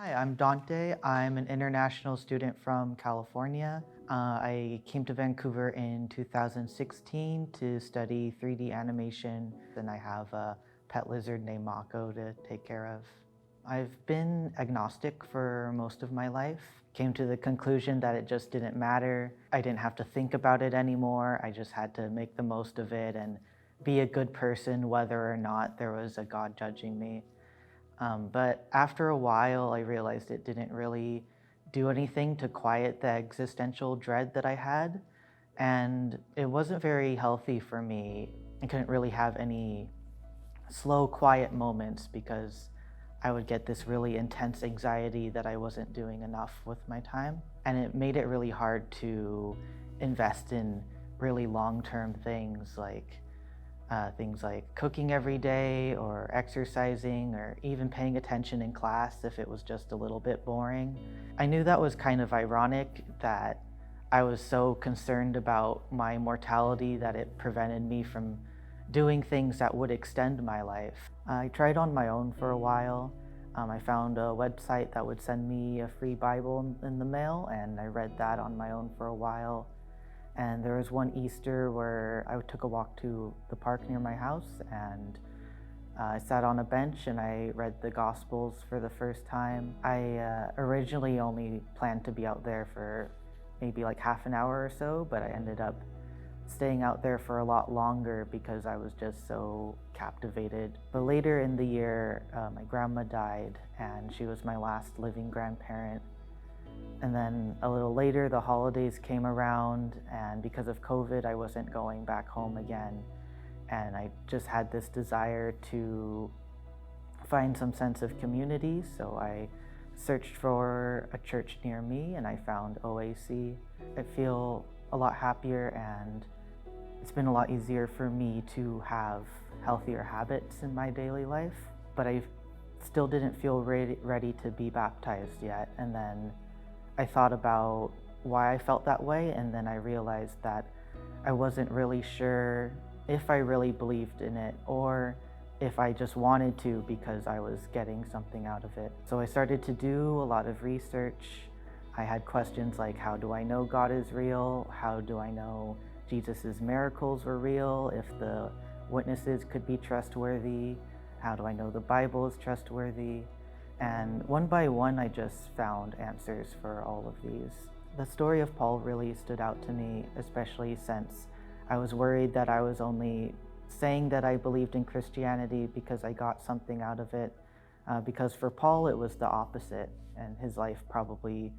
Hi, I'm Dante. I'm an international student from California. I came to Vancouver in 2016 to study 3D animation, and I have a pet lizard named Mako to take care of. I've been agnostic for most of my life. Came to the conclusion that it just didn't matter. I didn't have to think about it anymore. I just had to make the most of it and be a good person, whether or not there was a God judging me. But after a while, I realized it didn't really do anything to quiet the existential dread that I had. And it wasn't very healthy for me. I couldn't really have any slow, quiet moments because I would get this really intense anxiety that I wasn't doing enough with my time. And it made it really hard to invest in really long-term things like cooking every day or exercising or even paying attention in class if it was just a little bit boring. I knew that was kind of ironic that I was so concerned about my mortality that it prevented me from doing things that would extend my life. I tried on my own for a while. I found a website that would send me a free Bible in the mail, and I read that on my own for a while. And there was one Easter where I took a walk to the park near my house, and I sat on a bench and I read the Gospels for the first time. I originally only planned to be out there for maybe like half an hour or so, but I ended up staying out there for a lot longer because I was just so captivated. But later in the year, my grandma died, and she was my last living grandparent. And then a little later, the holidays came around, and because of COVID, I wasn't going back home again. And I just had this desire to find some sense of community, so I searched for a church near me, and I found OAC. I feel a lot happier, and it's been a lot easier for me to have healthier habits in my daily life, but I still didn't feel ready to be baptized yet. And then I thought about why I felt that way, and then I realized that I wasn't really sure if I really believed in it or if I just wanted to because I was getting something out of it. So I started to do a lot of research. I had questions like, how do I know God is real? How do I know Jesus's miracles were real? If the witnesses could be trustworthy? How do I know the Bible is trustworthy? And one by one, I just found answers for all of these. The story of Paul really stood out to me, especially since I was worried that I was only saying that I believed in Christianity because I got something out of it. Because for Paul, it was the opposite, and his life probably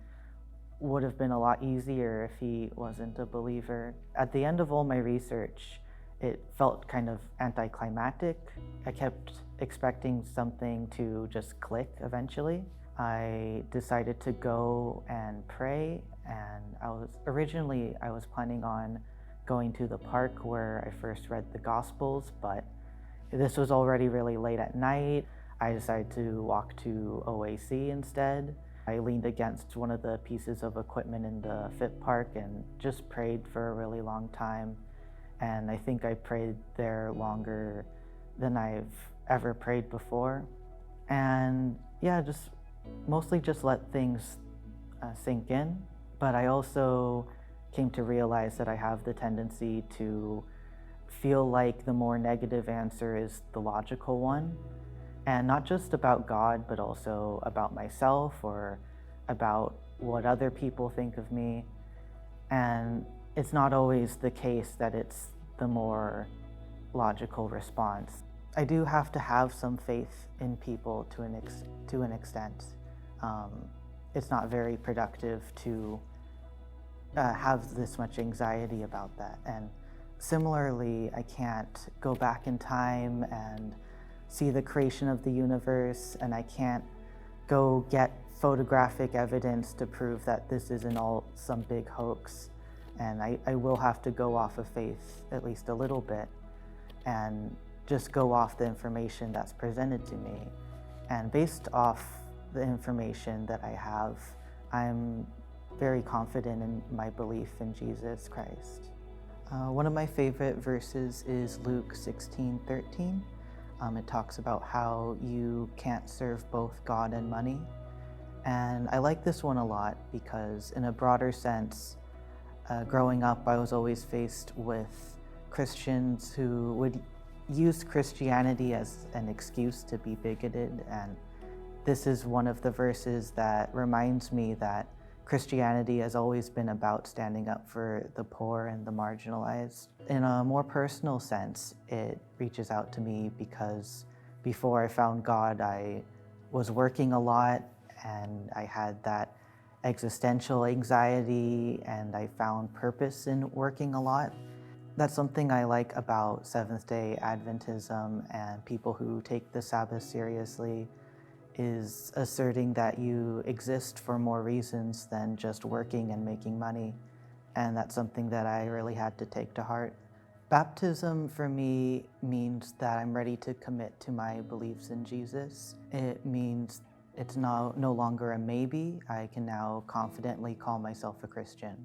would have been a lot easier if he wasn't a believer. At the end of all my research, it felt kind of anticlimactic. I kept expecting something to just click eventually. I decided to go and pray, and I was planning on going to the park where I first read the Gospels, but this was already really late at night. I decided to walk to OAC instead. I leaned against one of the pieces of equipment in the Fit Park and just prayed for a really long time. And I think I prayed there longer than I've ever prayed before. And yeah, mostly just let things sink in. But I also came to realize that I have the tendency to feel like the more negative answer is the logical one. And not just about God, but also about myself or about what other people think of me. And it's not always the case that it's the more logical response. I do have to have some faith in people to an extent. It's not very productive to have this much anxiety about that. And similarly, I can't go back in time and see the creation of the universe, and I can't go get photographic evidence to prove that this isn't all some big hoax. And I will have to go off of faith at least a little bit and just go off the information that's presented to me. And based off the information that I have, I'm very confident in my belief in Jesus Christ. One of my favorite verses is Luke 16:13. It talks about how you can't serve both God and money. And I like this one a lot because, in a broader sense, growing up, I was always faced with Christians who would use Christianity as an excuse to be bigoted. And this is one of the verses that reminds me that Christianity has always been about standing up for the poor and the marginalized. In a more personal sense, it reaches out to me because before I found God, I was working a lot and I had that existential anxiety, and I found purpose in working a lot. That's something I like about Seventh-day Adventism and people who take the Sabbath seriously, is asserting that you exist for more reasons than just working and making money. And that's something that I really had to take to heart. Baptism for me means that I'm ready to commit to my beliefs in Jesus. It means it's no longer a maybe. I can now confidently call myself a Christian.